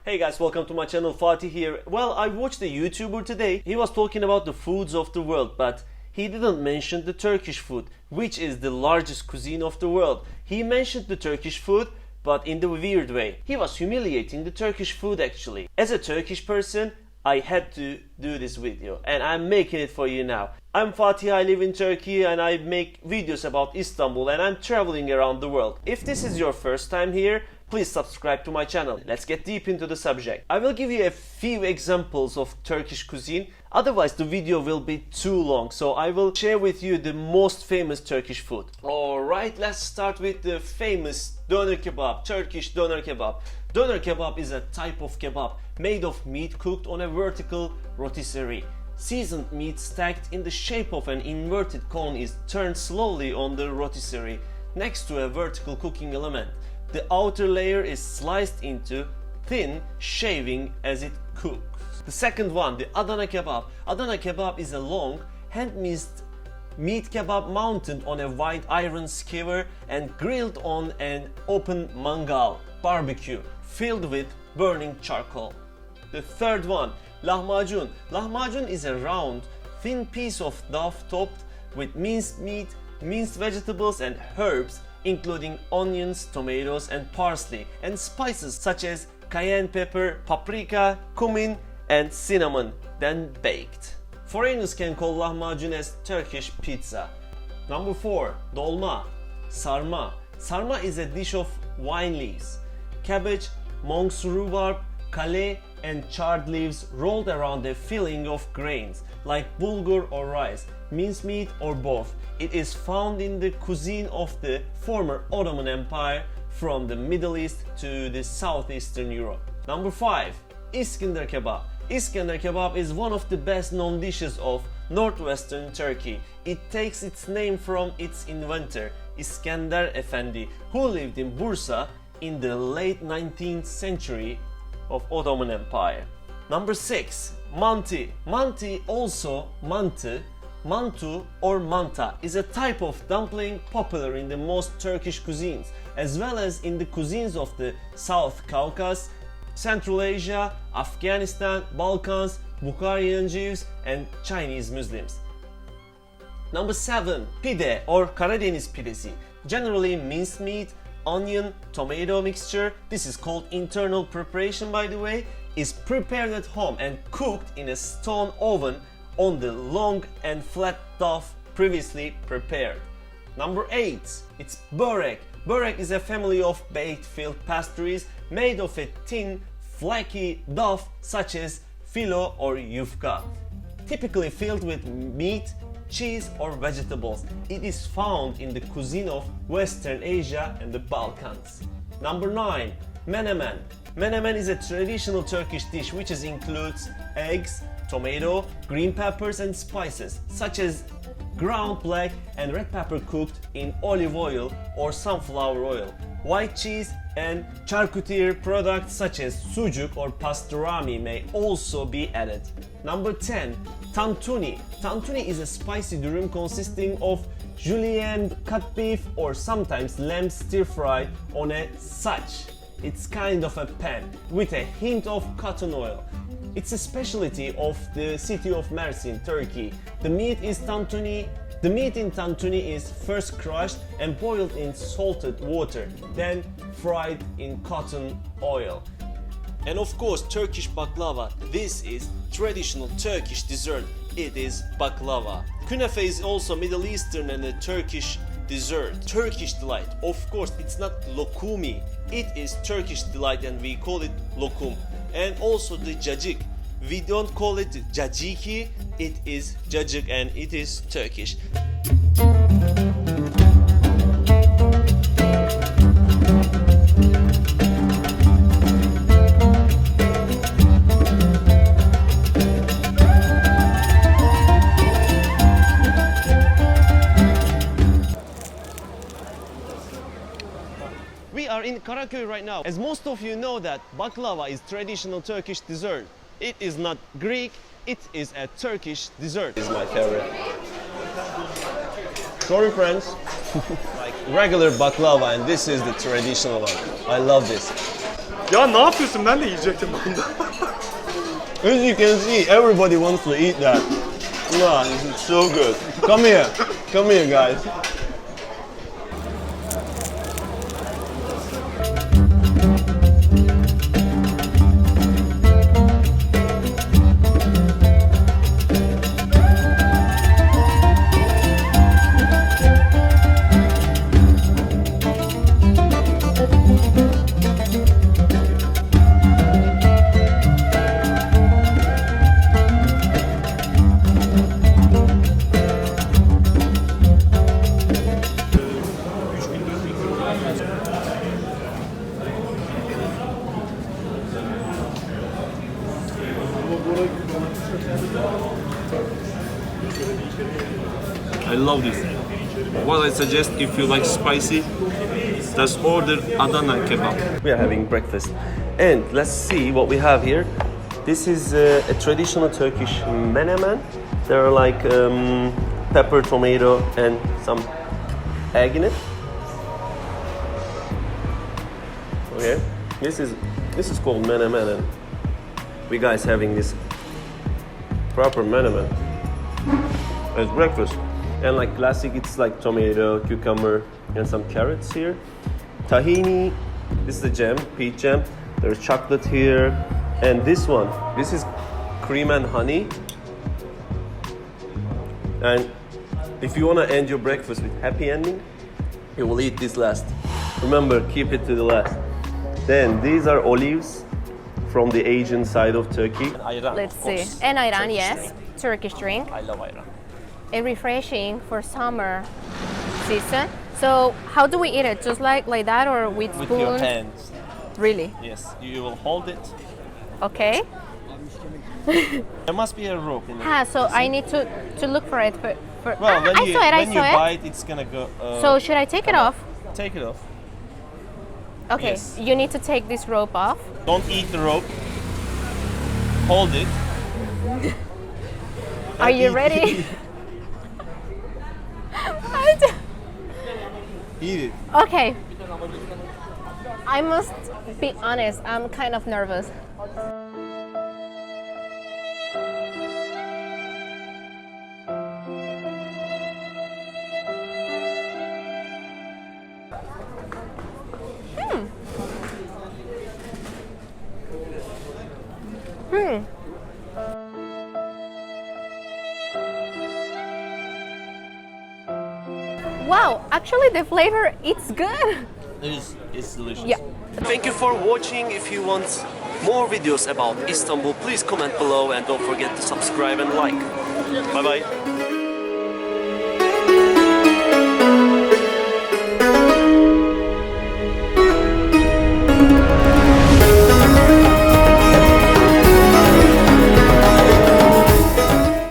Hey guys, welcome to my channel. Fatih here. Well, I watched a YouTuber today. He was talking about the foods of the world, but he didn't mention the Turkish food, which is the largest cuisine of the world. He mentioned the Turkish food, but in the weird way. He was humiliating the Turkish food actually. As a Turkish person, I had to do this video and I'm making it for you now. I'm Fatih, I live in Turkey and I make videos about Istanbul and I'm traveling around the world. If this is your first time here, please subscribe to my channel. Let's get deep into the subject. I will give you a few examples of Turkish cuisine, otherwise the video will be too long, so I will share with you the most famous Turkish food. Alright, let's start with the famous doner kebab, Turkish doner kebab. Doner kebab is a type of kebab made of meat cooked on a vertical rotisserie. Seasoned meat stacked in the shape of an inverted cone is turned slowly on the rotisserie next to a vertical cooking element. The outer layer is sliced into thin shaving as it cooks. The second one, the Adana kebab. Adana kebab is a long, hand-minced meat kebab mounted on a wide iron skewer and grilled on an open mangal barbecue filled with burning charcoal. The third one, lahmacun. Lahmacun is a round, thin piece of dough topped with minced meat, minced vegetables and herbs, including onions, tomatoes and parsley, and spices such as cayenne pepper, paprika, cumin and cinnamon, then baked. Foreigners can call lahmacun as Turkish pizza. Number 4. Dolma. Sarma. Sarma is a dish of wine leaves, cabbage, monk's rhubarb, kale and charred leaves rolled around a filling of grains like bulgur or rice, mincemeat or both. It is found in the cuisine of the former Ottoman Empire from the Middle East to the southeastern Europe. Number 5. Iskender kebab. Iskender kebab is one of the best known dishes of northwestern Turkey. It takes its name from its inventor, Iskender Efendi, who lived in Bursa in the late 19th century of Ottoman Empire. Number 6. Manti. Manti, also mantı, mantu or manta, is a type of dumpling popular in the most Turkish cuisines, as well as in the cuisines of the South Caucasus, Central Asia, Afghanistan, Balkans, Bukharian Jews and Chinese Muslims. Number 7. Pide or Karadeniz pidesi. Generally minced meat, onion, tomato mixture, this is called internal preparation by the way, is prepared at home and cooked in a stone oven on the long and flat dough previously prepared. Number 8. It's börek. Börek is a family of baked filled pastries made of a thin, flaky dough such as filo or yufka, typically filled with meat, cheese or vegetables. It is found in the cuisine of Western Asia and the Balkans. Number 9. Menemen. Menemen is a traditional Turkish dish which includes eggs, tomato, green peppers and spices such as ground black and red pepper cooked in olive oil or sunflower oil. White cheese and charcuterie products such as sucuk or pastrami may also be added. Number 10. Tantuni. Tantuni is a spicy durum consisting of julienne cut beef or sometimes lamb stir-fried on a saç. It's kind of a pan with a hint of cotton oil. It's a specialty of the city of Mersin, Turkey. The meat in tantuni is first crushed and boiled in salted water, then fried in cotton oil. And of course, Turkish baklava. This is traditional Turkish dessert. It is baklava. Künefe is also Middle Eastern and a Turkish dessert. Turkish delight. Of course, it's not lokumi. It is Turkish delight and we call it lokum. And also the cacık. We don't call it caciki. It is cacık and it is Turkish. We are in Karaköy right now. As most of you know that baklava is traditional Turkish dessert. It is not Greek, it is a Turkish dessert. This is my favorite. Sorry friends. Like regular baklava and this is the traditional one. I love this. Ya ne yapıyorsun? Ben de yiyecektim bunu. As you can see, everybody wants to eat that. Wow, this is so good. Come here. Come here, guys. I love this. What I suggest, if you like spicy, just order Adana kebab. We are having breakfast, and let's see what we have here. This is a traditional Turkish menemen. There are like pepper, tomato, and some egg in it. Okay, this is called menemen, and we guys having this proper menemen as breakfast. And like classic, it's like tomato, cucumber, and some carrots here. Tahini, this is the jam, peach jam. There's chocolate here. And this one, this is cream and honey. And if you want to end your breakfast with happy ending, you will eat this last. Remember, keep it to the last. Then these are olives from the Asian side of Turkey. Ayran, Let's of see. course. And ayran, Turkish yes. drink. Turkish drink. I love ayran. And refreshing for summer season. So how do we eat it? Just like that or with With spoon? your hands. Really? Yes, you will hold it. Okay. There must be a rope in it. So I need to look for it. Well, when I you, saw it, when I you saw it. bite, it's gonna go. So should I take it off? Take it off. Okay, Yes. you need to take this rope off. Don't eat the rope. Hold it. Are you ready? Eat it. Okay. I must be honest, I'm kind of nervous. Wow, actually the flavor, it's good. It's delicious. Yeah. Thank you for watching. If you want more videos about Istanbul, please comment below and don't forget to subscribe and like. Bye bye.